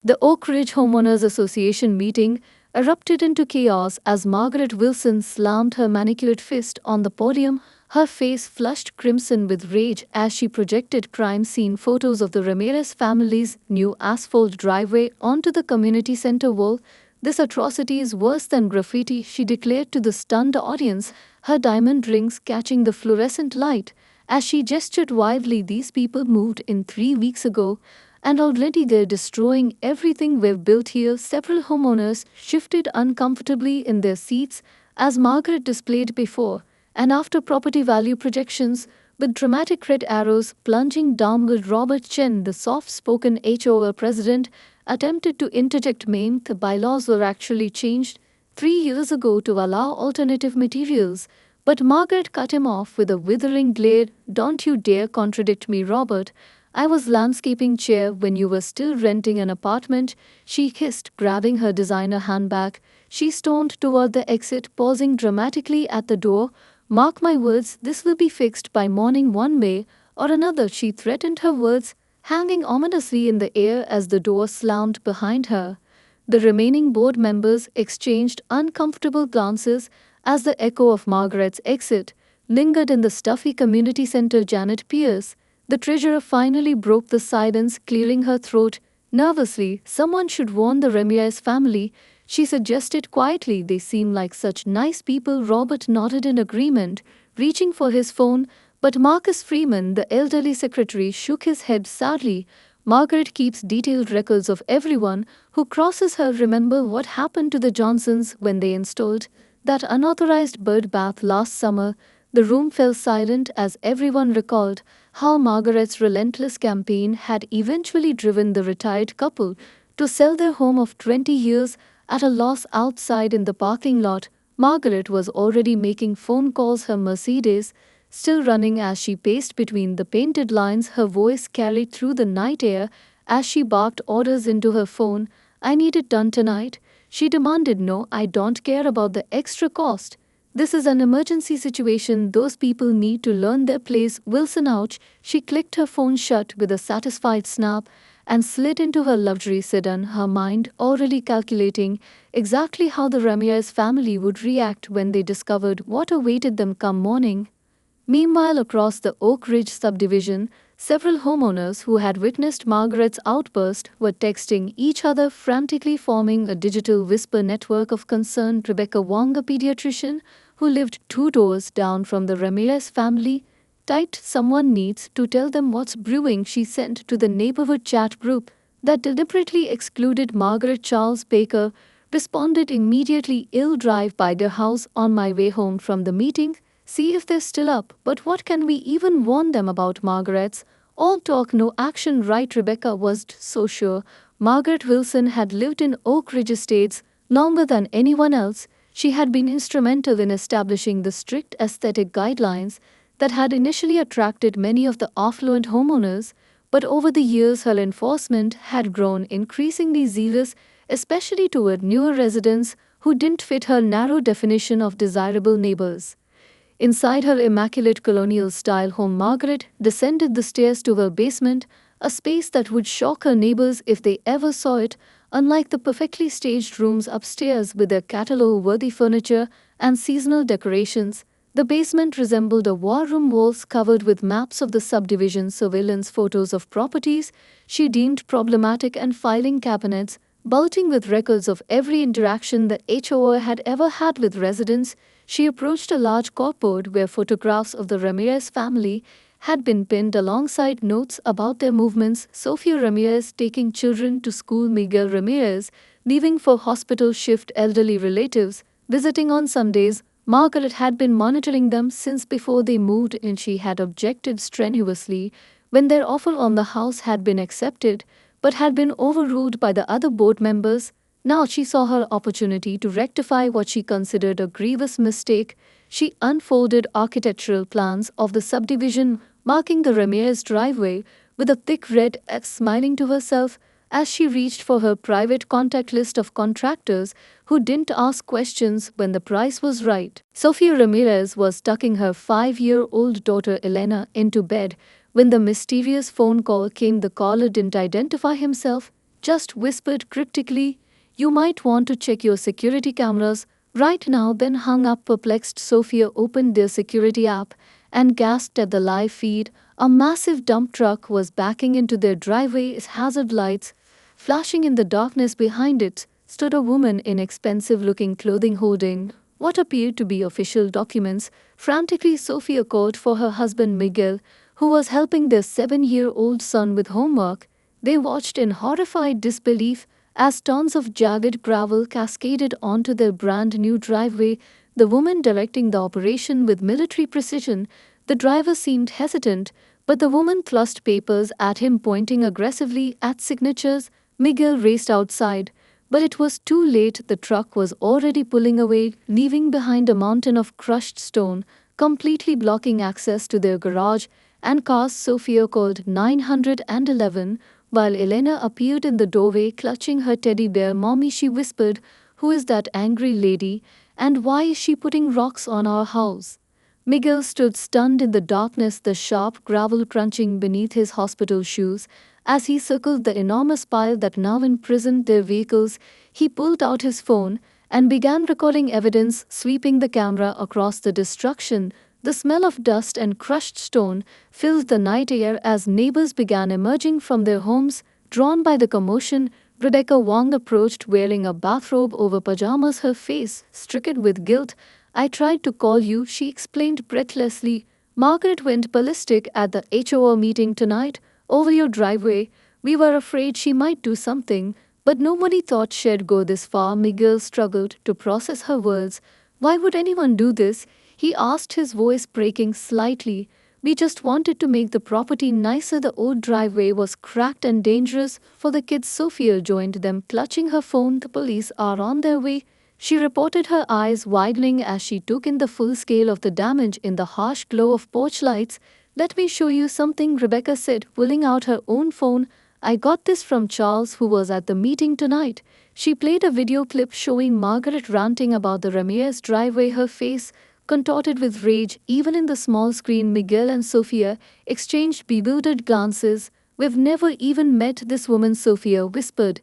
The Oak Ridge Homeowners Association meeting erupted into chaos as Margaret Wilson slammed her manicured fist on the podium, her face flushed crimson with rage as she projected crime scene photos of the Ramirez family's new asphalt driveway onto the community center wall. "This atrocity is worse than graffiti," she declared to the stunned audience, her diamond rings catching the fluorescent light as she gestured wildly. "These people moved in 3 weeks ago, and already they're destroying everything we've built here." Several homeowners shifted uncomfortably in their seats as Margaret displayed before and after property value projections, with dramatic red arrows plunging downward. Robert Chen, the soft-spoken HOA president, attempted to interject. "Ma'am, the bylaws were actually changed 3 years ago to allow alternative materials." But Margaret cut him off with a withering glare. "Don't you dare contradict me, Robert. I was landscaping chair when you were still renting an apartment," she hissed, grabbing her designer handbag. She stormed toward the exit, pausing dramatically at the door. "Mark my words, this will be fixed by morning one way or another," she threatened, her words hanging ominously in the air as the door slammed behind her. The remaining board members exchanged uncomfortable glances as the echo of Margaret's exit lingered in the stuffy community center. Janet Pierce, the treasurer, finally broke the silence, clearing her throat nervously. "Someone should warn the Ramirez family," she suggested quietly. "They seem like such nice people." Robert nodded in agreement, reaching for his phone, but Marcus Freeman, the elderly secretary, shook his head sadly. "Margaret keeps detailed records of everyone who crosses her. Remember what happened to the Johnsons when they installed that unauthorized bird bath last summer?" The room fell silent as everyone recalled how Margaret's relentless campaign had eventually driven the retired couple to sell their home of 20 years at a loss. Outside in the parking lot, Margaret was already making phone calls, her Mercedes still running as she paced between the painted lines. Her voice carried through the night air as she barked orders into her phone. "I need it done tonight," she demanded. "No, I don't care about the extra cost. This is an emergency situation. Those people need to learn their place." "Wilson, ouch." She clicked her phone shut with a satisfied snap and slid into her luxury sedan, her mind already calculating exactly how the Ramirez family would react when they discovered what awaited them come morning. Meanwhile, across the Oak Ridge subdivision, several homeowners who had witnessed Margaret's outburst were texting each other frantically, forming a digital whisper network of concern. Rebecca Wong, a pediatrician who lived 2 doors down from the Ramirez family, typed, "Someone needs to tell them what's brewing," she sent to the neighborhood chat group that deliberately excluded Margaret. Charles Baker responded immediately, "I'll drive by their house on my way home from the meeting, see if they're still up. But what can we even warn them about? Margaret's all talk, no action, right?" Rebecca wasn't so sure. Margaret Wilson had lived in Oak Ridge Estates longer than anyone else. She had been instrumental in establishing the strict aesthetic guidelines that had initially attracted many of the affluent homeowners, but over the years her enforcement had grown increasingly zealous, especially toward newer residents who didn't fit her narrow definition of desirable neighbors. Inside her immaculate colonial-style home, Margaret descended the stairs to her basement, a space that would shock her neighbors if they ever saw it. Unlike the perfectly staged rooms upstairs with their catalog-worthy furniture and seasonal decorations, the basement resembled a war room. Walls covered with maps of the subdivision, surveillance photos of properties she deemed problematic, and filing cabinets bulging with records of every interaction the HOA had ever had with residents. She approached a large corkboard where photographs of the Ramirez family had been pinned alongside notes about their movements: Sofia Ramirez taking children to school, Miguel Ramirez leaving for hospital shift, elderly relatives visiting on Sundays. Margaret had been monitoring them since before they moved in. She had objected strenuously when their offer on the house had been accepted, but had been overruled by the other board members. Now she saw her opportunity to rectify what she considered a grievous mistake. She unfolded architectural plans of the subdivision, marking the Ramirez driveway with a thick red X, smiling to herself as she reached for her private contact list of contractors who didn't ask questions when the price was right. Sofia Ramirez was tucking her 5-year-old daughter Elena into bed when the mysterious phone call came. The caller didn't identify himself, just whispered cryptically, "You might want to check your security cameras right now," then hung up. Perplexed, Sophia opened their security app and gasped at the live feed. A massive dump truck was backing into their driveway, its hazard lights flashing in the darkness. Behind it stood a woman in expensive looking clothing holding what appeared to be official documents. Frantically, Sophia called for her husband Miguel, who was helping their 7-year-old son with homework. They watched in horrified disbelief as tons of jagged gravel cascaded onto their brand new driveway, the woman directing the operation with military precision. The driver seemed hesitant, but the woman thrust papers at him, pointing aggressively at signatures. Miguel raced outside, but it was too late. The truck was already pulling away, leaving behind a mountain of crushed stone, completely blocking access to their garage and cars. Sophia called 911 while Elena appeared in the doorway clutching her teddy bear. "Mommy," she whispered, "who is that angry lady, and why is she putting rocks on our house?" Miguel stood stunned in the darkness, the sharp gravel crunching beneath his hospital shoes. As he circled the enormous pile that now imprisoned their vehicles, he pulled out his phone and began recording evidence, sweeping the camera across the destruction. The smell of dust and crushed stone filled the night air as neighbors began emerging from their homes, drawn by the commotion. Rebecca Wong approached wearing a bathrobe over pajamas, her face stricken with guilt. "I tried to call you," she explained breathlessly. "Margaret went ballistic at the HOA meeting tonight over your driveway. We were afraid she might do something, but nobody thought she'd go this far." Miguel struggled to process her words. "Why would anyone do this?" he asked, his voice breaking slightly. "We just wanted to make the property nicer. The old driveway was cracked and dangerous for the kids." Sophia joined them, clutching her phone. "The police are on their way," she reported, her eyes widening as she took in the full scale of the damage in the harsh glow of porch lights. "Let me show you something," Rebecca said, pulling out her own phone. "I got this from Charles, who was at the meeting tonight." She played a video clip showing Margaret ranting about the Ramirez driveway, her face contorted with rage. Even in the small screen, Miguel and Sophia exchanged bewildered glances. "We've never even met this woman," Sophia whispered.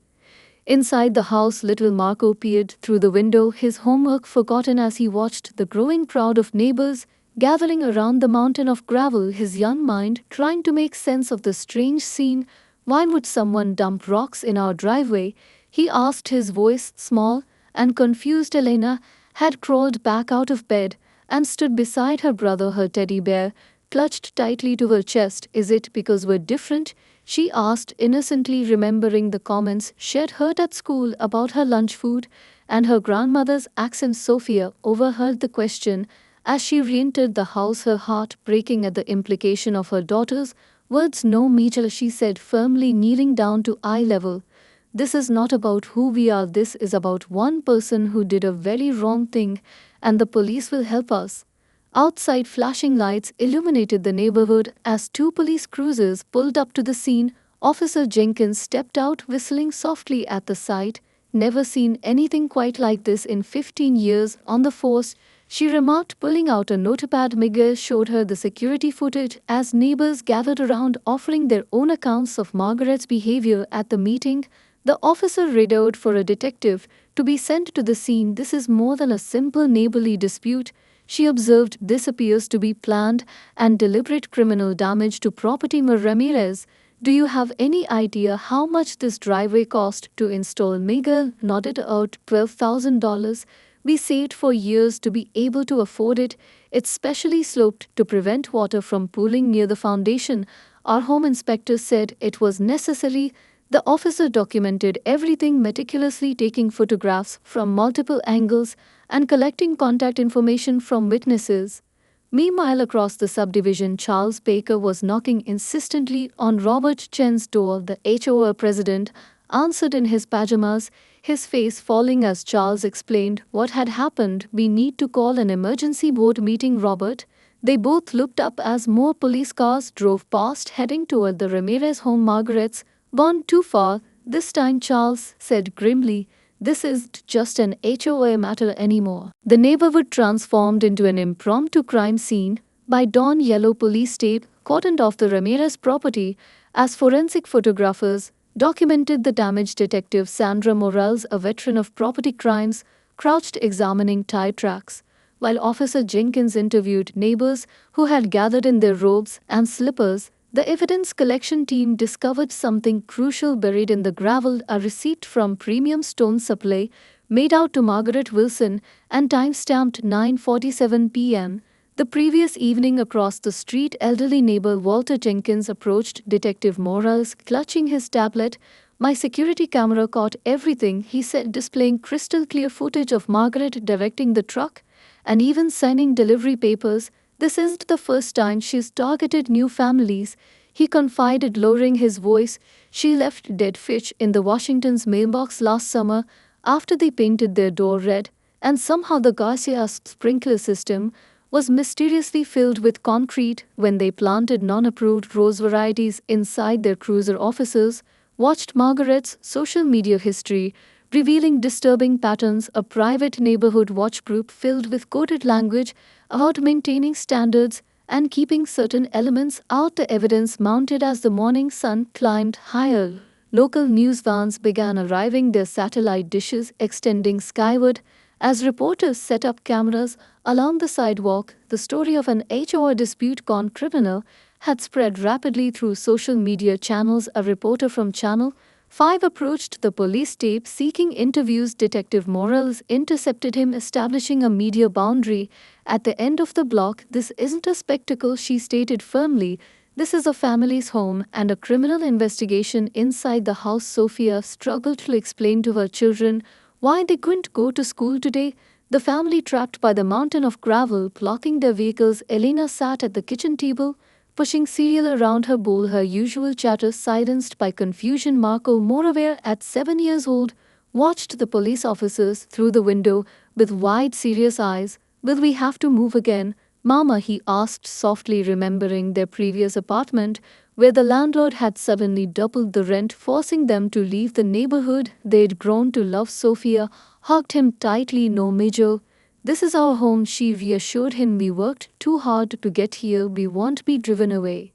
Inside the house, little Marco peered through the window, his homework forgotten as he watched the growing crowd of neighbors gathering around the mountain of gravel, his young mind trying to make sense of the strange scene. "Why would someone dump rocks in our driveway?" he asked, his voice small and confused. Elena had crawled back out of bed and stood beside her brother, her teddy bear clutched tightly to her chest. "Is it because we're different?" she asked, innocently remembering the comments she'd heard at school about her lunch food and her grandmother's accent. Sophia overheard the question as she re-entered the house, her heart breaking at the implication of her daughter's words. "No, Mitchell," she said firmly, kneeling down to eye level. "This is not about who we are. This is about one person who did a very wrong thing, and the police will help us." Outside, flashing lights illuminated the neighborhood as two police cruisers pulled up to the scene. Officer Jenkins stepped out, whistling softly at the sight. "Never seen anything quite like this in 15 years on the force," she remarked, pulling out a notepad. Miguel showed her the security footage as neighbors gathered around, offering their own accounts of Margaret's behavior at the meeting. The officer radioed for a detective to be sent to the scene. "This is more than a simple neighborly dispute," she observed. "This appears to be planned and deliberate criminal damage to property." "Ramirez, do you have any idea how much this driveway cost to install?" Miguel nodded out. $12,000. "We saved for years to be able to afford it. It's specially sloped to prevent water from pooling near the foundation. Our home inspector said it was necessary." The officer documented everything meticulously, taking photographs from multiple angles and collecting contact information from witnesses. Meanwhile, across the subdivision, Charles Baker was knocking insistently on Robert Chen's door. The HOA president answered in his pajamas, his face falling as Charles explained what had happened. "We need to call an emergency board meeting, Robert." They both looked up as more police cars drove past, heading toward the Ramirez home. "Margaret's gone too far this time," Charles said grimly. "This isn't just an HOA matter anymore." The neighborhood transformed into an impromptu crime scene. By dawn, yellow police tape cordoned off the Ramirez property as forensic photographers documented the damage. Detective Sandra Morales, a veteran of property crimes, crouched examining tire tracks, while Officer Jenkins interviewed neighbors who had gathered in their robes and slippers. The evidence collection team discovered something crucial buried in the gravel: a receipt from premium stone supply made out to Margaret Wilson and time-stamped 9:47 p.m. The previous evening. Across the street, elderly neighbor Walter Jenkins approached Detective Morales, clutching his tablet. "My security camera caught everything," he said, displaying crystal clear footage of Margaret directing the truck and even signing delivery papers. "This isn't the first time she's targeted new families," he confided, lowering his voice. "She left dead fish in the Washington's mailbox last summer after they painted their door red, and somehow the Garcia sprinkler system was mysteriously filled with concrete when they planted non-approved rose varieties inside their cruiser." Officers watched Margaret's social media history, revealing disturbing patterns. A private neighborhood watch group filled with coded language about maintaining standards and keeping certain elements out. The evidence mounted as the morning sun climbed higher. Local news vans began arriving, their satellite dishes extending skyward as reporters set up cameras along the sidewalk. The story of an HOA dispute gone criminal had spread rapidly through social media channels. A reporter from Channel 5 approached the police tape seeking interviews. Detective Morales intercepted him, establishing a media boundary at the end of the block. "This isn't a spectacle," she stated firmly. "This is a family's home and a criminal investigation inside the house." Sophia struggled to explain to her children why they couldn't go to school today. The family trapped by the mountain of gravel blocking their vehicles. Elena sat at the kitchen table, pushing cereal around her bowl, her usual chatter silenced by confusion. Marco, more aware at 7 years old, watched the police officers through the window with wide, serious eyes. "Will we have to move again, Mama?" he asked softly, remembering their previous apartment, where the landlord had suddenly doubled the rent, forcing them to leave the neighborhood they'd grown to love. Sophia hugged him tightly. "No, Major. This is our home," she reassured him. "We worked too hard to get here. We won't be driven away."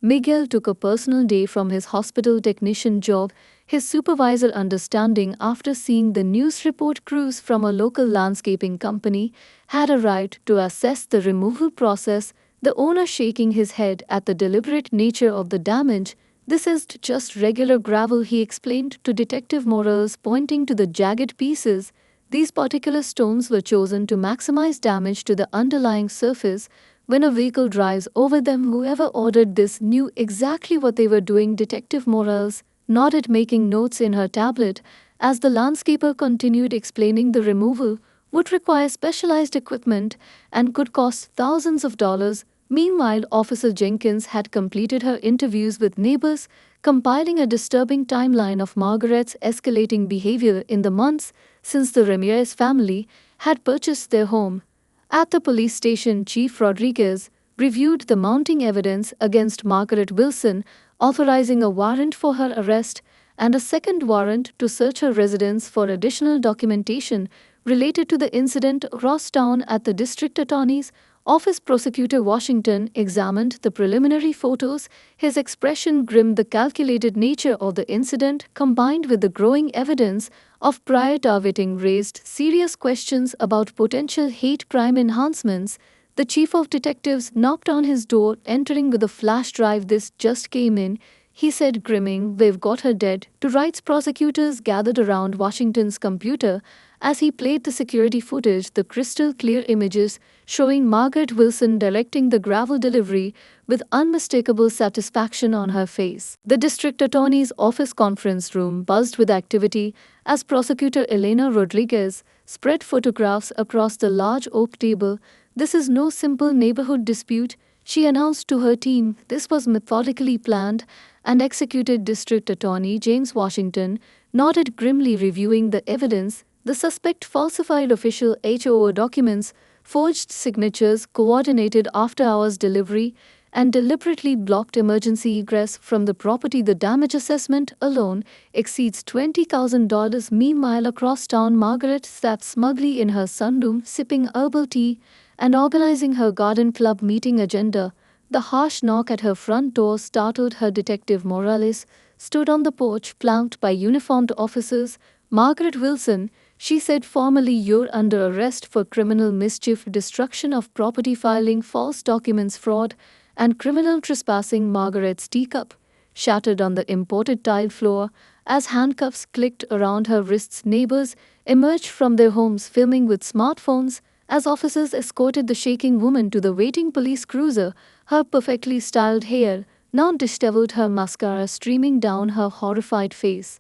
Miguel took a personal day from his hospital technician job, his supervisor understanding. After seeing the news report, crews from a local landscaping company had arrived to assess the removal process, the owner shaking his head at the deliberate nature of the damage. "This isn't just regular gravel," he explained to Detective Morales, pointing to the jagged pieces. "These particular stones were chosen to maximize damage to the underlying surface. When a vehicle drives over them, whoever ordered this knew exactly what they were doing." Detective Morales nodded, making notes in her tablet as the landscaper continued explaining. "The removal would require specialized equipment and could cost thousands of dollars." Meanwhile, Officer Jenkins had completed her interviews with neighbors, compiling a disturbing timeline of Margaret's escalating behavior in the months since the Ramirez family had purchased their home. At the police station, Chief Rodriguez reviewed the mounting evidence against Margaret Wilson, authorizing a warrant for her arrest and a second warrant to search her residence for additional documentation related to the incident. Across town at the district attorney's office, Prosecutor Washington examined the preliminary photos, his expression grim. The calculated nature of the incident, combined with the growing evidence of prior targeting, raised serious questions about potential hate crime enhancements. The chief of detectives knocked on his door, entering with a flash drive. "This just came in," he said, grinning. "We've got her dead to rights." Prosecutors gathered around Washington's computer as he played the security footage, the crystal clear images showing Margaret Wilson directing the gravel delivery with unmistakable satisfaction on her face. The district attorney's office conference room buzzed with activity as Prosecutor Elena Rodriguez spread photographs across the large oak table. "This is no simple neighborhood dispute," she announced to her team. "This was methodically planned and executed." District Attorney James Washington nodded grimly, reviewing the evidence. The suspect falsified official HOA documents, forged signatures, coordinated after-hours delivery, and deliberately blocked emergency egress from the property. The damage assessment alone exceeds $20,000. Meanwhile, across town, Margaret sat smugly in her sunroom, sipping herbal tea and organizing her garden club meeting agenda. The harsh knock at her front door startled her. Detective Morales stood on the porch flanked by uniformed officers. "Margaret Wilson," she said formally, "you're under arrest for criminal mischief, destruction of property, filing false documents, fraud, and criminal trespassing." Margaret's teacup shattered on the imported tile floor as handcuffs clicked around her wrists. Neighbors emerged from their homes filming with smartphones as officers escorted the shaking woman to the waiting police cruiser, her perfectly styled hair now disheveled, her mascara streaming down her horrified face.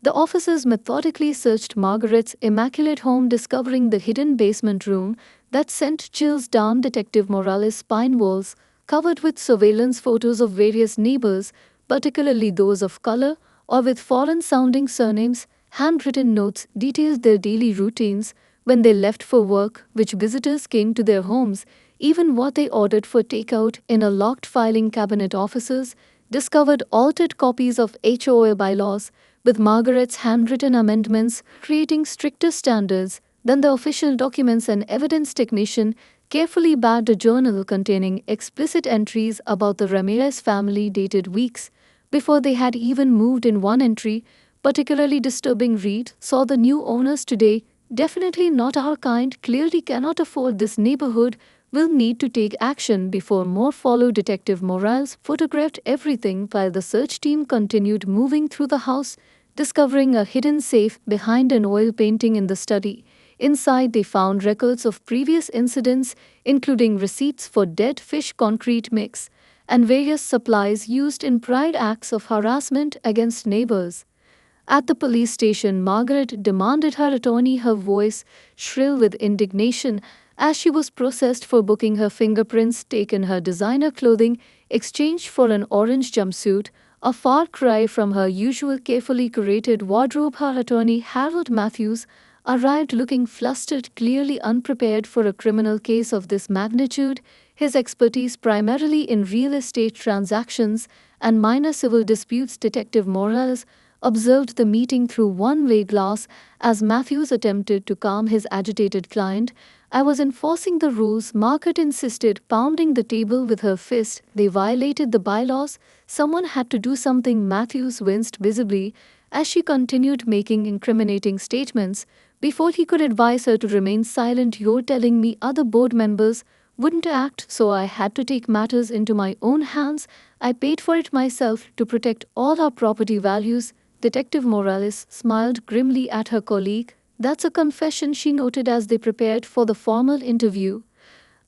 The officers methodically searched Margaret's immaculate home, discovering the hidden basement room that sent chills down Detective Morales' spine. Walls covered with surveillance photos of various neighbors, particularly those of color or with foreign-sounding surnames. Handwritten notes detailed their daily routines, when they left for work, which visitors came to their homes, even what they ordered for takeout. In a locked filing cabinet, officers discovered altered copies of HOA bylaws with Margaret's handwritten amendments, creating stricter standards than the official documents. An evidence technician carefully bagged a journal containing explicit entries about the Ramirez family dated weeks before they had even moved in. One entry, particularly disturbing, read, "Saw the new owners today. Definitely not our kind, clearly cannot afford this neighborhood, will need to take action before more follow." Detective Morales photographed everything while the search team continued moving through the house, discovering a hidden safe behind an oil painting in the study. Inside, they found records of previous incidents, including receipts for dead fish, concrete mix, and various supplies used in prior acts of harassment against neighbors. At the police station, Margaret demanded her attorney, her voice shrill with indignation, as she was processed for booking her fingerprints taken, her designer clothing exchanged for an orange jumpsuit, a far cry from her usual carefully curated wardrobe. Her attorney, Harold Matthews, arrived looking flustered, clearly unprepared for a criminal case of this magnitude. His expertise primarily in real estate transactions and minor civil disputes. Detective Morales observed the meeting through one-way glass as Matthews attempted to calm his agitated client. "I was enforcing the rules," Margaret insisted, pounding the table with her fist. "They violated the bylaws. Someone had to do something." Matthews winced visibly as she continued, making incriminating statements before he could advise her to remain silent. "You're telling me other board members wouldn't act, so I had to take matters into my own hands. I paid for it myself to protect all our property values." Detective Morales smiled grimly at her colleague. "That's a confession," she noted as they prepared for the formal interview.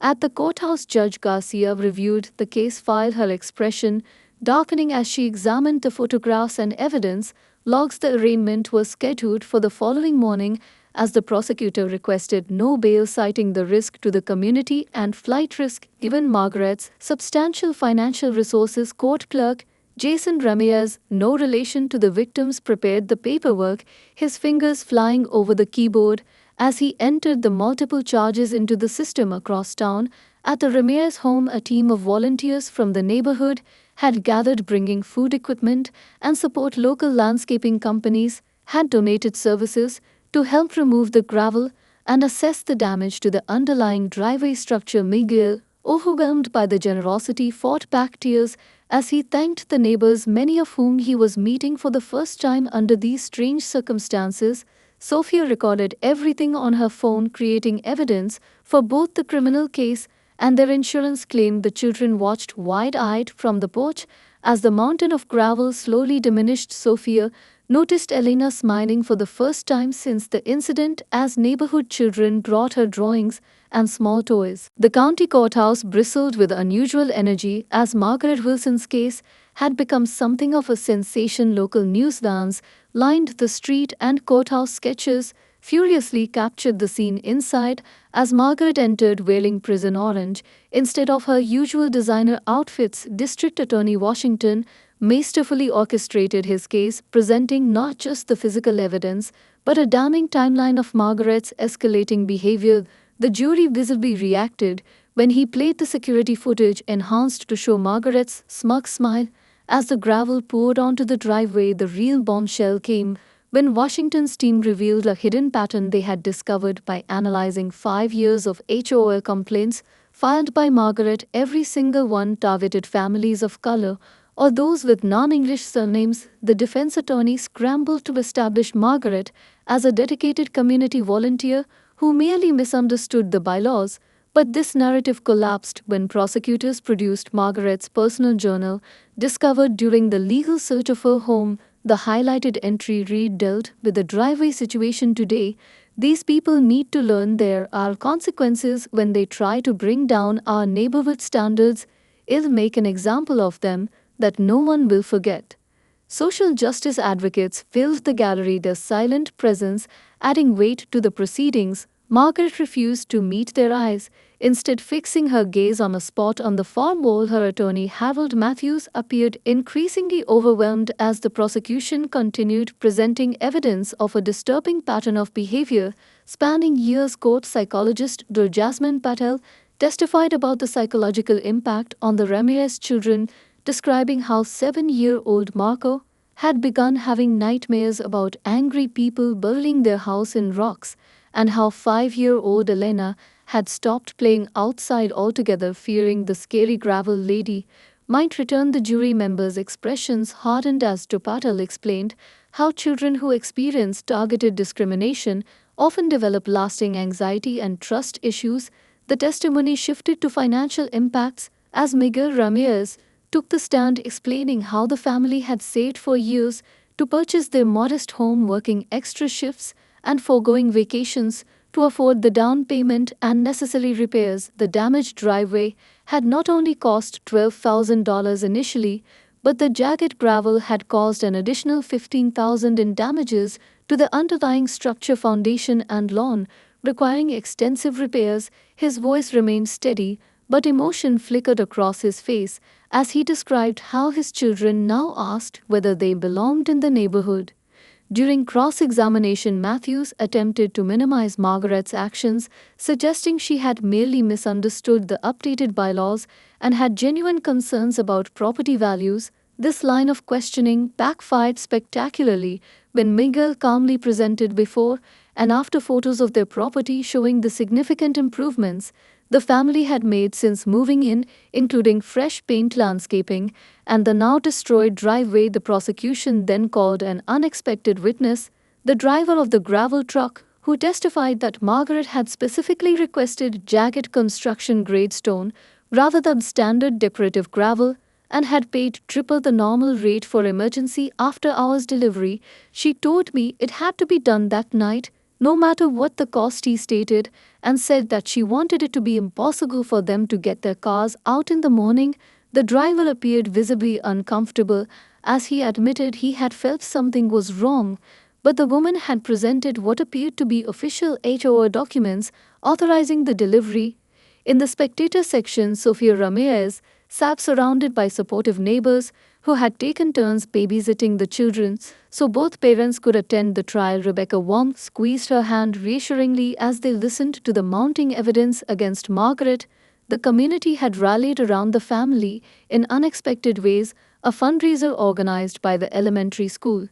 At the courthouse, Judge Garcia reviewed the case file, her expression darkening as she examined the photographs and evidence logs. The arraignment was scheduled for the following morning as the prosecutor requested no bail, citing the risk to the community and flight risk given Margaret's substantial financial resources. Court clerk Jason Ramirez, no relation to the victims, prepared the paperwork, his fingers flying over the keyboard as he entered the multiple charges into the system. Across town, at the Ramirez home, a team of volunteers from the neighborhood had gathered, bringing food, equipment, and support. Local landscaping companies had donated services to help remove the gravel and assess the damage to the underlying driveway structure. Miguel, overwhelmed by the generosity, fought back tears as he thanked the neighbors, many of whom he was meeting for the first time under these strange circumstances. Sophia recorded everything on her phone, creating evidence for both the criminal case and their insurance claim. The children watched wide-eyed from the porch as the mountain of gravel slowly diminished. Sophia noticed Elena smiling for the first time since the incident as neighborhood children brought her drawings and small toys. The county courthouse bristled with unusual energy as Margaret Wilson's case had become something of a sensation. Local news vans lined the street and courthouse sketchers furiously captured the scene inside as Margaret entered wearing prison orange instead of her usual designer outfits. District Attorney Washington masterfully orchestrated his case, presenting not just the physical evidence but a damning timeline of Margaret's escalating behavior. The jury visibly reacted when he played the security footage enhanced to show Margaret's smug smile as the gravel poured onto the driveway. The real bombshell came when Washington's team revealed a hidden pattern they had discovered by analyzing 5 years of HOA complaints filed by Margaret. Every single one targeted families of color or those with non-English surnames, the defense attorney scrambled to establish Margaret as a dedicated community volunteer who merely misunderstood the bylaws. But this narrative collapsed when prosecutors produced Margaret's personal journal, discovered during the legal search of her home. The highlighted entry read dealt with the driveway situation today. These people need to learn there are consequences when they try to bring down our neighborhood standards. It'll make an example of them that no one will forget. Social justice advocates filled the gallery, their silent presence adding weight to the proceedings. Margaret refused to meet their eyes, instead fixing her gaze on a spot on the far wall. Her attorney Harold Matthews appeared increasingly overwhelmed as the prosecution continued, presenting evidence of a disturbing pattern of behavior spanning years. Court psychologist Dr. Jasmine Patel testified about the psychological impact on the Ramirez children, describing how 7-year-old Marco had begun having nightmares about angry people burying their house in rocks, and how 5-year-old Elena had stopped playing outside altogether, fearing the scary gravel lady might return. The jury members' expressions hardened as Patel explained how children who experience targeted discrimination often develop lasting anxiety and trust issues. The testimony shifted to financial impacts as Miguel Ramirez took the stand, explaining how the family had saved for years to purchase their modest home, working extra shifts and foregoing vacations to afford the down payment and necessary repairs. The damaged driveway had not only cost $12,000 initially, but the jagged gravel had caused an additional $15,000 in damages to the underlying structure, foundation, and lawn, requiring extensive repairs. His voice remained steady, but emotion flickered across his face as he described how his children now asked whether they belonged in the neighborhood. During cross-examination, Matthews attempted to minimize Margaret's actions, suggesting she had merely misunderstood the updated bylaws and had genuine concerns about property values. This line of questioning backfired spectacularly when Miguel calmly presented before and after photos of their property showing the significant improvements the family had made since moving in, including fresh paint, landscaping, and the now destroyed driveway. The prosecution then called an unexpected witness, the driver of the gravel truck, who testified that Margaret had specifically requested jagged construction-grade stone rather than standard decorative gravel and had paid triple the normal rate for emergency after-hours delivery. She told me it had to be done that night, no matter what the cost, he stated, and said that she wanted it to be impossible for them to get their cars out in the morning. The driver appeared visibly uncomfortable as he admitted he had felt something was wrong, but the woman had presented what appeared to be official HOA documents authorizing the delivery. In the spectator section, Sofia Ramirez sat surrounded by supportive neighbors who had taken turns babysitting the children so both parents could attend the trial. Rebecca Wong squeezed her hand reassuringly as they listened to the mounting evidence against Margaret. The community had rallied around the family in unexpected ways. A fundraiser organized by the elementary school,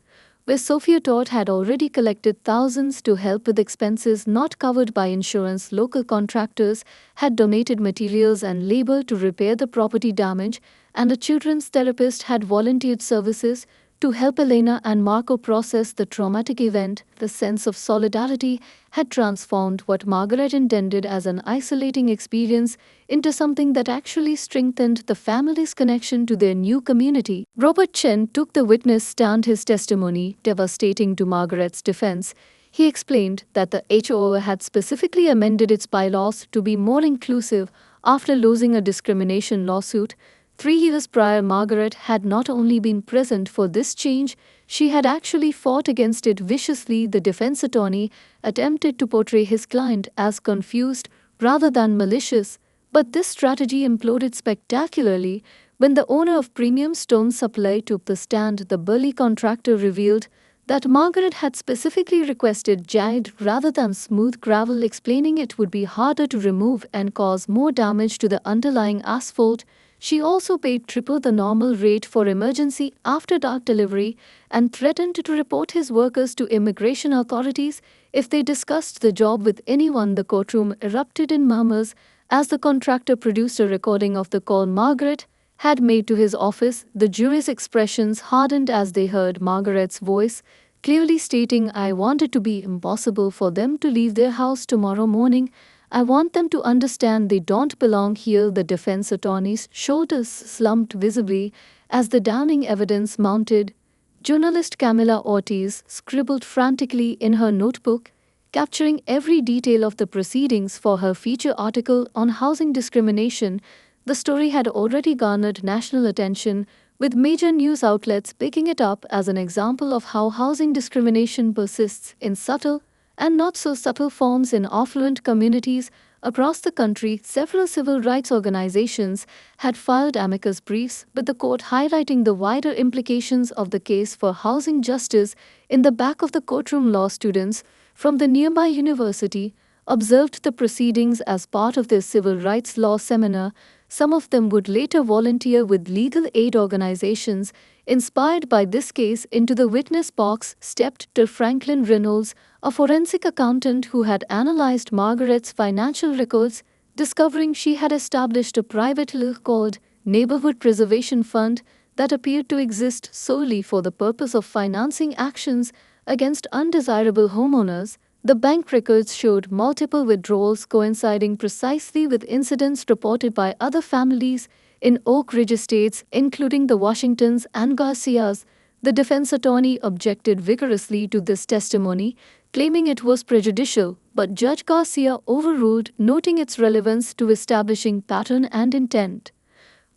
where Sophia taught, had already collected thousands to help with expenses not covered by insurance. Local contractors had donated materials and labor to repair the property damage, and a children's therapist had volunteered services to help Elena and Marco process the traumatic event. The sense of solidarity had transformed what Margaret intended as an isolating experience into something that actually strengthened the family's connection to their new community. Robert Chen took the witness stand, his testimony devastating to Margaret's defense. He explained that the HOA had specifically amended its bylaws to be more inclusive after losing a discrimination lawsuit. 3 years prior, Margaret had not only been present for this change, she had actually fought against it viciously. The defense attorney attempted to portray his client as confused rather than malicious, but this strategy imploded spectacularly when the owner of Premium Stone Supply took the stand. The burly contractor revealed that Margaret had specifically requested jagged rather than smooth gravel, explaining it would be harder to remove and cause more damage to the underlying asphalt. She also paid triple the normal rate for emergency after-dark delivery and threatened to report his workers to immigration authorities if they discussed the job with anyone. The courtroom erupted in murmurs as the contractor produced a recording of the call. Margaret had made to his office, the jury's expressions hardened as they heard Margaret's voice, clearly stating, "I want it to be impossible for them to leave their house tomorrow morning. I want them to understand they don't belong here." The defense attorney's shoulders slumped visibly as the damning evidence mounted. Journalist Camilla Ortiz scribbled frantically in her notebook, capturing every detail of the proceedings for her feature article on housing discrimination. The story had already garnered national attention, with major news outlets picking it up as an example of how housing discrimination persists in subtle and not so subtle forms in affluent communities across the country. Several civil rights organizations had filed amicus briefs, with the court highlighting the wider implications of the case for housing justice. In the back of the courtroom, law students from the nearby university observed the proceedings as part of their civil rights law seminar. Some of them would later volunteer with legal aid organizations. Inspired by this case, into the witness box stepped Dr. Franklin Reynolds, a forensic accountant who had analyzed Margaret's financial records, discovering she had established a private called Neighborhood Preservation Fund that appeared to exist solely for the purpose of financing actions against undesirable homeowners. The bank records showed multiple withdrawals coinciding precisely with incidents reported by other families in Oak Ridge estates, including the Washingtons and Garcias. The defense attorney objected vigorously to this testimony, claiming it was prejudicial, but Judge Garcia overruled, noting its relevance to establishing pattern and intent.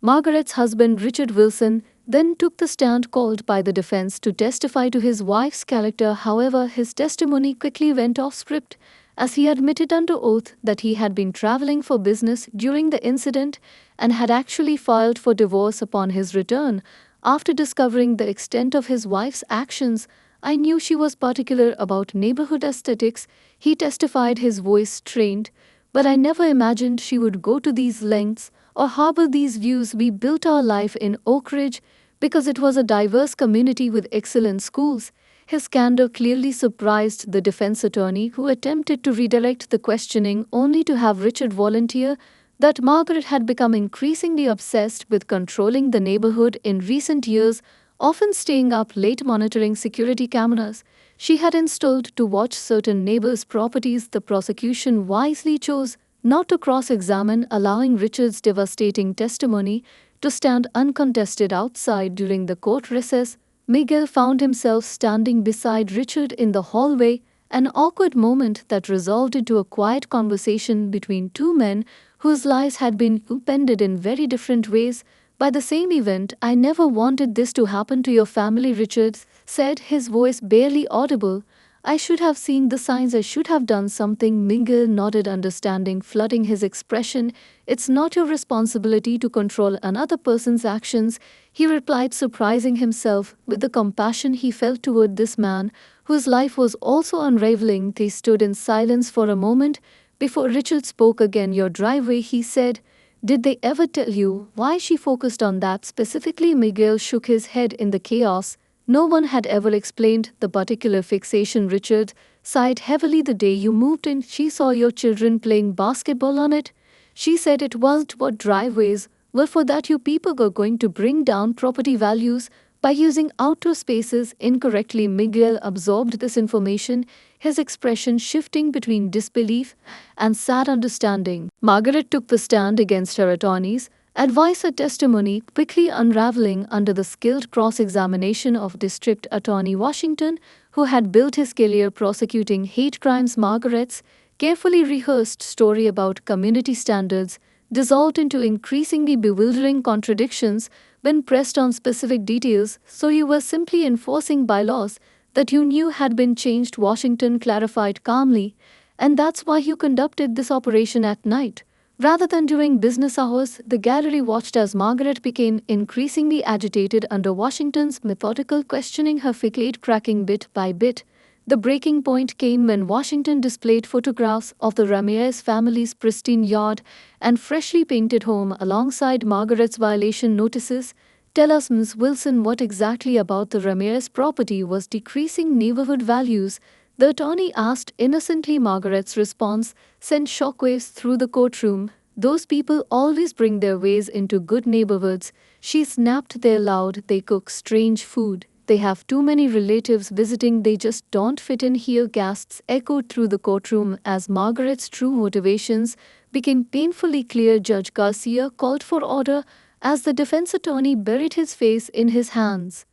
Margaret's husband, Richard Wilson, then took the stand called by the defense to testify to his wife's character. However, his testimony quickly went off script, as he admitted under oath that he had been traveling for business during the incident and had actually filed for divorce upon his return. After discovering the extent of his wife's actions, "I knew she was particular about neighborhood aesthetics," he testified, his voice strained, "but I never imagined she would go to these lengths or harbor these views. We built our life in Oak Ridge because it was a diverse community with excellent schools." His candor clearly surprised the defense attorney, who attempted to redirect the questioning only to have Richard volunteer that Margaret had become increasingly obsessed with controlling the neighborhood in recent years, often staying up late monitoring security cameras she had installed to watch certain neighbors' properties. The prosecution wisely chose not to cross-examine, allowing Richard's devastating testimony to stand uncontested. Outside during the court recess, Miguel found himself standing beside Richard in the hallway, an awkward moment that resolved into a quiet conversation between two men whose lives had been upended in very different ways by the same event. "I never wanted this to happen to your family," Richard said, his voice barely audible. "I should have seen the signs. I should have done something." Miguel nodded, understanding flooding his expression. "It's not your responsibility to control another person's actions," he replied, surprising himself with the compassion he felt toward this man, whose life was also unraveling. They stood in silence for a moment before Richard spoke again. "Your driveway," he said. "Did they ever tell you why she focused on that specifically?" Miguel shook his head in the chaos. "No one had ever explained the particular fixation." Richard sighed heavily. "The day you moved in, she saw your children playing basketball on it. She said it wasn't what driveways were for, that you people were going to bring down property values by using outdoor spaces incorrectly." Miguel absorbed this information, his expression shifting between disbelief and sad understanding. Margaret took the stand against her attorney's advice, her testimony quickly unraveling under the skilled cross-examination of District Attorney Washington, who had built his career prosecuting hate crimes. Margaret's carefully rehearsed story about community standards dissolved into increasingly bewildering contradictions when pressed on specific details. "So you were simply enforcing bylaws that you knew had been changed," Washington clarified calmly, "and that's why you conducted this operation at night rather than during business hours." The gallery watched as Margaret became increasingly agitated under Washington's methodical questioning, her facade cracking bit by bit. The breaking point came when Washington displayed photographs of the Ramirez family's pristine yard and freshly painted home alongside Margaret's violation notices. "Tell us, Ms. Wilson, what exactly about the Ramirez property was decreasing neighborhood values?" the attorney asked innocently. Margaret's response sent shockwaves through the courtroom. Those people always bring their ways into good neighborhoods. She snapped. They're loud, they cook strange food. They have too many relatives visiting, they just don't fit in here. Gasps echoed through the courtroom as Margaret's true motivations became painfully clear. Judge Garcia called for order as the defense attorney buried his face in his hands.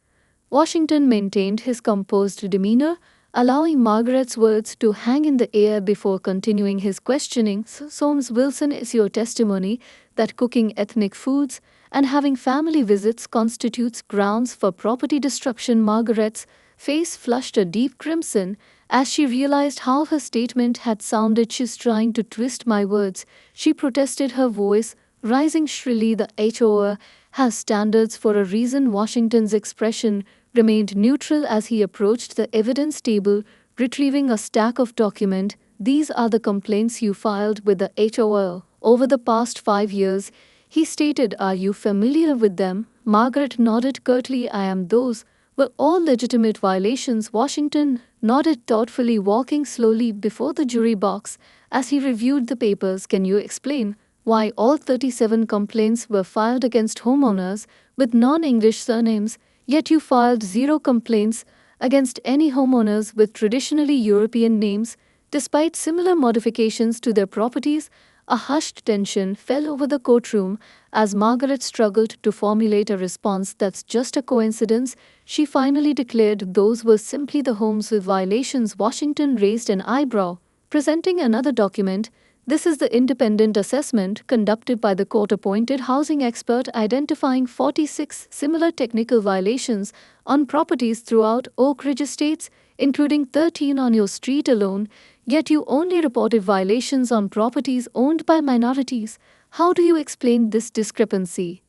Washington maintained his composed demeanor, allowing Margaret's words to hang in the air before continuing his questioning. Soames Wilson, is your testimony that cooking ethnic foods and having family visits constitutes grounds for property destruction? Margaret's face flushed a deep crimson as she realized how her statement had sounded. She's trying to twist my words, she protested, her voice rising shrilly. The HOA has standards for a reason. Washington's expression remained neutral as he approached the evidence table, retrieving a stack of documents. These are the complaints you filed with the HOA over the past 5 years, he stated. Are you familiar with them? Margaret nodded curtly. I am. Those were all legitimate violations. Washington nodded thoughtfully, walking slowly before the jury box as he reviewed the papers. Can you explain why all 37 complaints were filed against homeowners with non-English surnames, yet you filed 0 complaints against any homeowners with traditionally European names, despite similar modifications to their properties? A hushed tension fell over the courtroom as Margaret struggled to formulate a response. That's just a coincidence, she finally declared. Those were simply the homes with violations. Washington raised an eyebrow, presenting another document. This is the independent assessment conducted by the court-appointed housing expert, identifying 46 similar technical violations on properties throughout Oak Ridge Estates, including 13 on your street alone, yet you only reported violations on properties owned by minorities. How do you explain this discrepancy?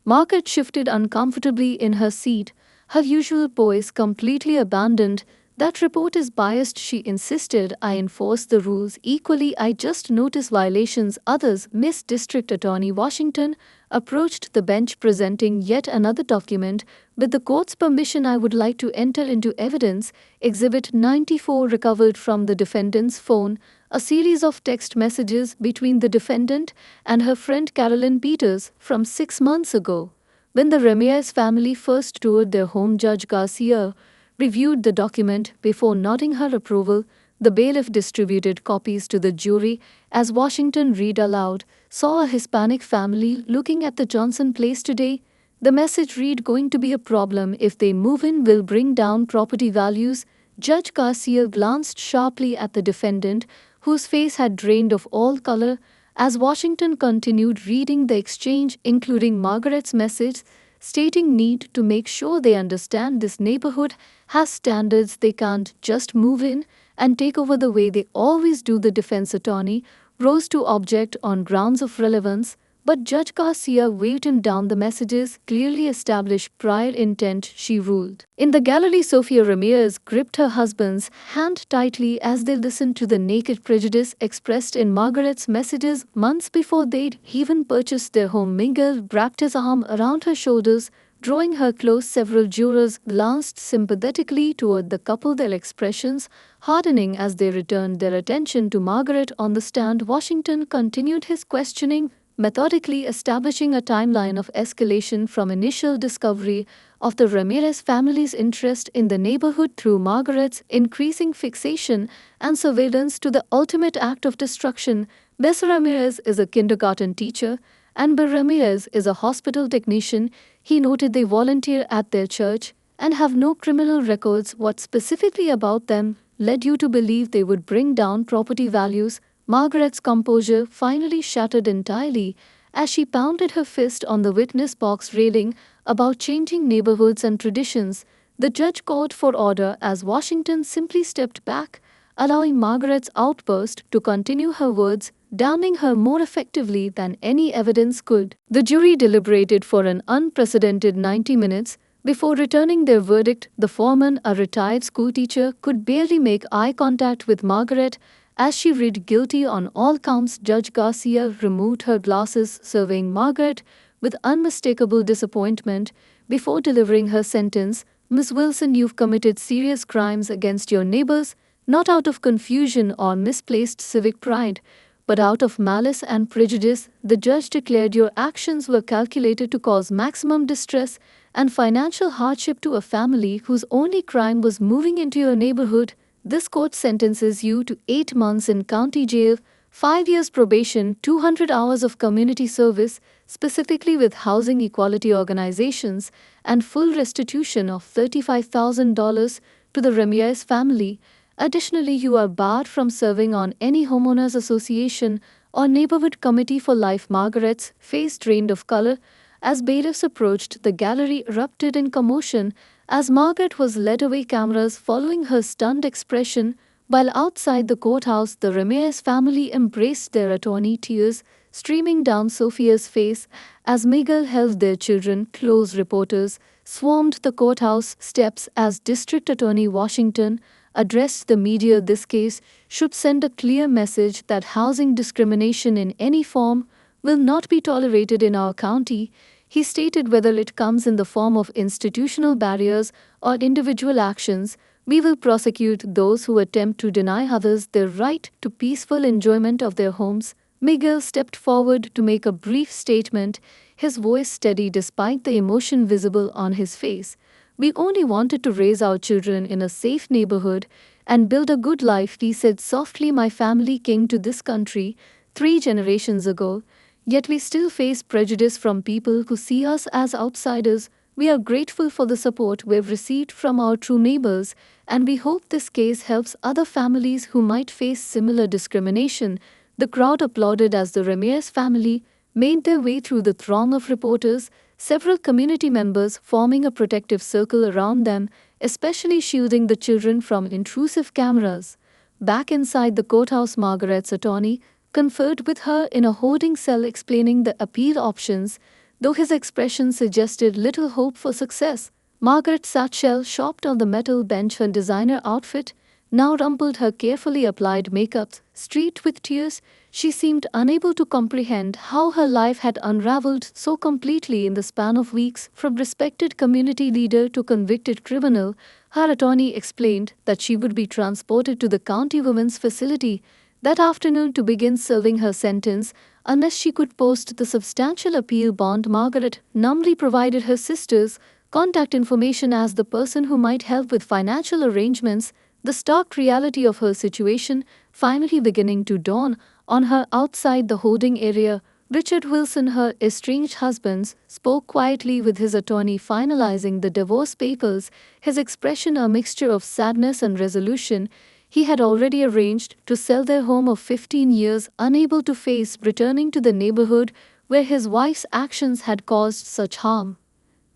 Margaret shifted uncomfortably in her seat, her usual poise completely abandoned. That report is biased, she insisted. I enforce the rules equally. I just notice violations others miss. District Attorney Washington approached the bench, presenting yet another document. With the court's permission, I would like to enter into evidence Exhibit 94, recovered from the defendant's phone, a series of text messages between the defendant and her friend Carolyn Peters from 6 months ago. When the Ramirez family first toured their home, Judge Garcia reviewed the document before nodding her approval. The bailiff distributed copies to the jury as Washington read aloud. Saw a Hispanic family looking at the Johnson place today. The message read, going to be a problem if they move in, will bring down property values. Judge Garcia glanced sharply at the defendant, whose face had drained of all color, as Washington continued reading the exchange, including Margaret's message stating need to make sure they understand this neighborhood has standards. They can't just move in and take over the way they always do. The defense attorney rose to object on grounds of relevance, but Judge Garcia waved him down. The messages clearly established prior intent, she ruled. In the gallery, Sofia Ramirez gripped her husband's hand tightly as they listened to the naked prejudice expressed in Margaret's messages months before they'd even purchased their home. Miguel wrapped his arm around her shoulders, drawing her close. Several jurors glanced sympathetically toward the couple, their expressions hardening as they returned their attention to Margaret on the stand. Washington continued his questioning, methodically establishing a timeline of escalation from initial discovery of the Ramirez family's interest in the neighborhood through Margaret's increasing fixation and surveillance to the ultimate act of destruction. Bess Ramirez is a kindergarten teacher and Bill Ramirez is a hospital technician. He noted they volunteer at their church and have no criminal records. What specifically about them led you to believe they would bring down property values? Margaret's composure finally shattered entirely as she pounded her fist on the witness box railing about changing neighborhoods and traditions. The judge called for order as Washington simply stepped back, allowing Margaret's outburst to continue, her words damning her more effectively than any evidence could. The jury deliberated for an unprecedented 90 minutes before returning their verdict. The foreman, a retired schoolteacher, could barely make eye contact with Margaret as she read guilty on all counts. Judge Garcia removed her glasses, surveying Margaret with unmistakable disappointment before delivering her sentence. Miss Wilson, you've committed serious crimes against your neighbors, not out of confusion or misplaced civic pride, but out of malice and prejudice, the judge declared your actions were calculated to cause maximum distress and financial hardship to a family whose only crime was moving into your neighborhood. This court sentences you to 8 months in county jail, 5 years probation, 200 hours of community service, specifically with housing equality organizations, and full restitution of $35,000 to the Ramirez family. Additionally, you are barred from serving on any homeowners association or neighborhood committee for life. Margaret's face drained of color. As bailiffs approached, the gallery erupted in commotion as Margaret was led away, cameras following her stunned expression. While outside the courthouse, the Ramirez family embraced their attorney, tears streaming down Sophia's face as Miguel held their children close. Reporters swarmed the courthouse steps as District Attorney Washington addressed the media. This case should send a clear message that housing discrimination in any form will not be tolerated in our county, he stated. Whether it comes in the form of institutional barriers or individual actions, we will prosecute those who attempt to deny others their right to peaceful enjoyment of their homes. Miguel stepped forward to make a brief statement, his voice steady despite the emotion visible on his face. We only wanted to raise our children in a safe neighborhood and build a good life, he said softly. My family came to this country 3 generations ago, yet we still face prejudice from people who see us as outsiders. We are grateful for the support we've received from our true neighbors, and we hope this case helps other families who might face similar discrimination. The crowd applauded as the Ramirez family made their way through the throng of reporters, several community members forming a protective circle around them, especially shielding the children from intrusive cameras. Back inside the courthouse, Margaret's attorney conferred with her in a holding cell, explaining the appeal options, though his expression suggested little hope for success. Margaret sat shell-shocked on the metal bench, her designer outfit now rumpled, her carefully applied makeup streaked with tears. She seemed unable to comprehend how her life had unraveled so completely in the span of weeks. From respected community leader to convicted criminal, her attorney explained that she would be transported to the county women's facility that afternoon to begin serving her sentence unless she could post the substantial appeal bond. Margaret numbly provided her sister's contact information as the person who might help with financial arrangements, the stark reality of her situation finally beginning to dawn on her. Outside the holding area, Richard Wilson, her estranged husband, spoke quietly with his attorney finalizing the divorce papers, his expression a mixture of sadness and resolution. He had already arranged to sell their home of 15 years, unable to face returning to the neighborhood where his wife's actions had caused such harm.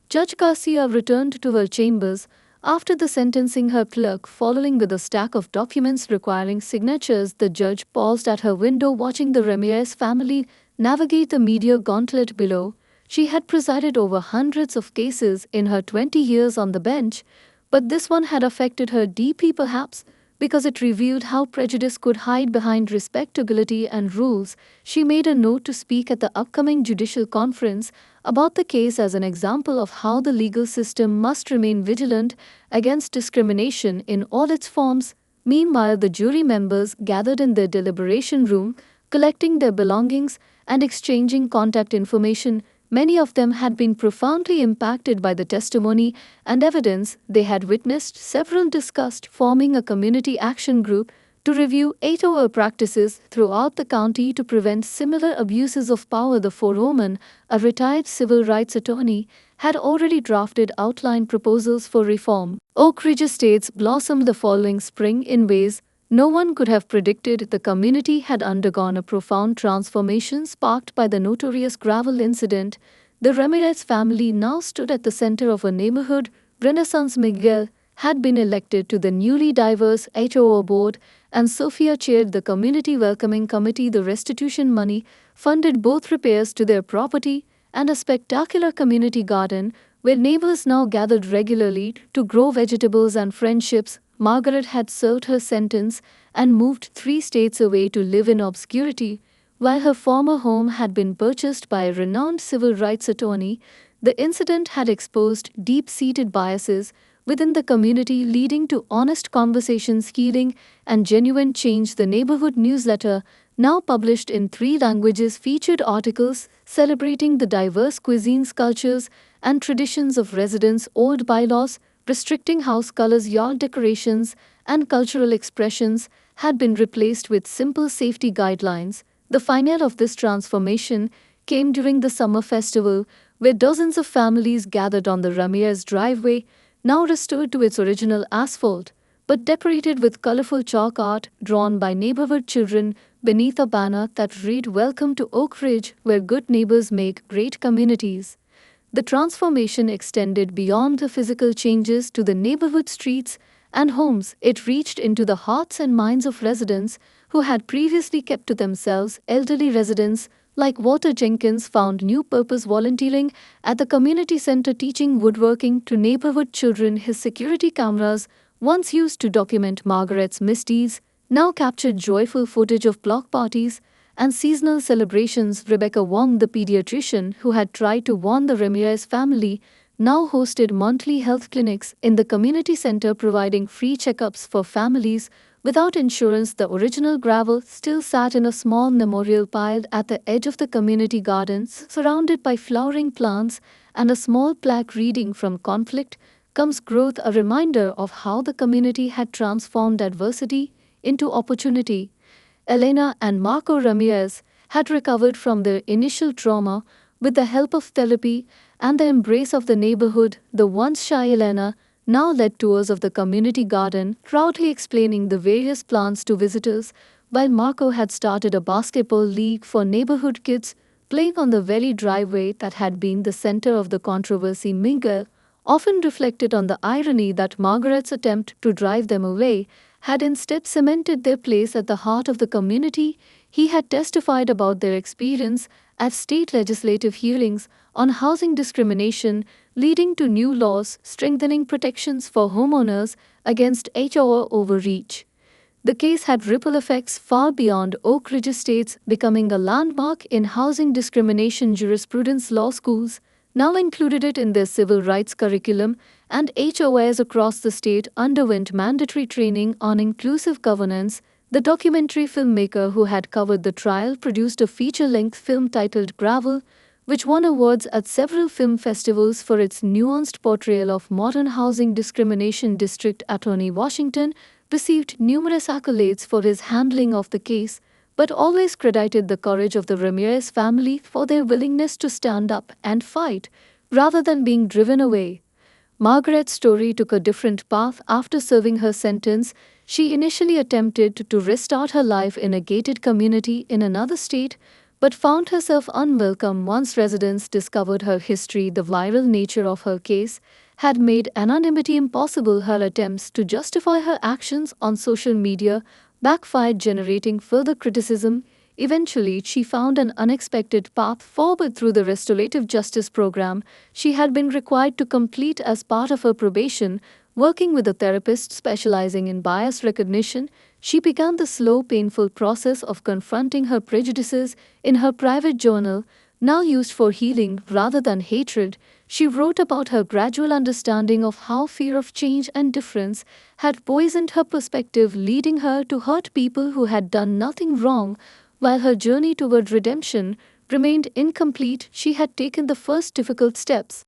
Judge Garcia returned to her chambers after the sentencing, her clerk following with a stack of documents requiring signatures. The judge paused at her window, watching the Ramirez family navigate the media gauntlet below. She had presided over hundreds of cases in her 20 years on the bench, but this one had affected her deeply, perhaps because it revealed how prejudice could hide behind respectability and rules. She made a note to speak at the upcoming judicial conference about the case as an example of how the legal system must remain vigilant against discrimination in all its forms. Meanwhile, the jury members gathered in their deliberation room, collecting their belongings and exchanging contact information. Many of them had been profoundly impacted by the testimony and evidence they had witnessed. Several discussed forming a community action group to review HOA practices throughout the county to prevent similar abuses of power. The forewoman, a retired civil rights attorney, had already drafted outline proposals for reform. Oak Ridge Estates blossomed the following spring in ways no one could have predicted. The community had undergone a profound transformation sparked by the notorious gravel incident. The Ramirez family now stood at the center of a neighborhood renaissance. Miguel had been elected to the newly diverse HOA board, and Sophia chaired the community welcoming committee. The restitution money funded both repairs to their property and a spectacular community garden where neighbors now gathered regularly to grow vegetables and friendships. Margaret had served her sentence and moved 3 states away to live in obscurity. While her former home had been purchased by a renowned civil rights attorney, the incident had exposed deep-seated biases within the community, leading to honest conversations, healing, and genuine change. The neighborhood newsletter, now published in 3 languages, featured articles celebrating the diverse cuisines, cultures, and traditions of residents. Old bylaws restricting house colors, yard decorations, and cultural expressions had been replaced with simple safety guidelines. The final of this transformation came during the summer festival, where dozens of families gathered on the Ramirez driveway, now restored to its original asphalt, but decorated with colorful chalk art drawn by neighborhood children beneath a banner that read, "Welcome to Oak Ridge, where good neighbors make great communities." The transformation extended beyond the physical changes to the neighborhood streets and homes. It reached into the hearts and minds of residents who had previously kept to themselves. Elderly residents like Walter Jenkins found new purpose volunteering at the community center, teaching woodworking to neighborhood children. His security cameras, once used to document Margaret's misdeeds, now captured joyful footage of block parties and seasonal celebrations. Rebecca Wong, the pediatrician who had tried to warn the Ramirez family, now hosted monthly health clinics in the community center, providing free checkups for families without insurance. The original gravel still sat in a small memorial pile at the edge of the community gardens, surrounded by flowering plants and a small plaque reading, "From conflict comes growth," a reminder of how the community had transformed adversity into opportunity. Elena and Marco Ramirez had recovered from their initial trauma with the help of therapy and the embrace of the neighborhood. The once shy Elena now led tours of the community garden, proudly explaining the various plants to visitors, while Marco had started a basketball league for neighborhood kids, playing on the very driveway that had been the center of the controversy. Miguel often reflected on the irony that Margaret's attempt to drive them away had instead cemented their place at the heart of the community. He had testified about their experience at state legislative hearings on housing discrimination, leading to new laws strengthening protections for homeowners against HOA overreach. The case had ripple effects far beyond Oak Ridge Estates, becoming a landmark in housing discrimination jurisprudence. Law schools now included it in their civil rights curriculum, and HOAs across the state underwent mandatory training on inclusive governance. The documentary filmmaker who had covered the trial produced a feature-length film titled Gravel, which won awards at several film festivals for its nuanced portrayal of modern housing discrimination. District Attorney Washington received numerous accolades for his handling of the case, but always credited the courage of the Ramirez family for their willingness to stand up and fight rather than being driven away. Margaret's story took a different path. After serving her sentence, she initially attempted to restart her life in a gated community in another state, but found herself unwelcome once residents discovered her history. The viral nature of her case had made anonymity impossible. Her attempts to justify her actions on social media backfired, generating further criticism. Eventually, she found an unexpected path forward through the restorative justice program she had been required to complete as part of her probation. Working with a therapist specializing in bias recognition, she began the slow, painful process of confronting her prejudices. In her private journal, now used for healing rather than hatred, she wrote about her gradual understanding of how fear of change and difference had poisoned her perspective, leading her to hurt people who had done nothing wrong. While her journey toward redemption remained incomplete, she had taken the first difficult steps.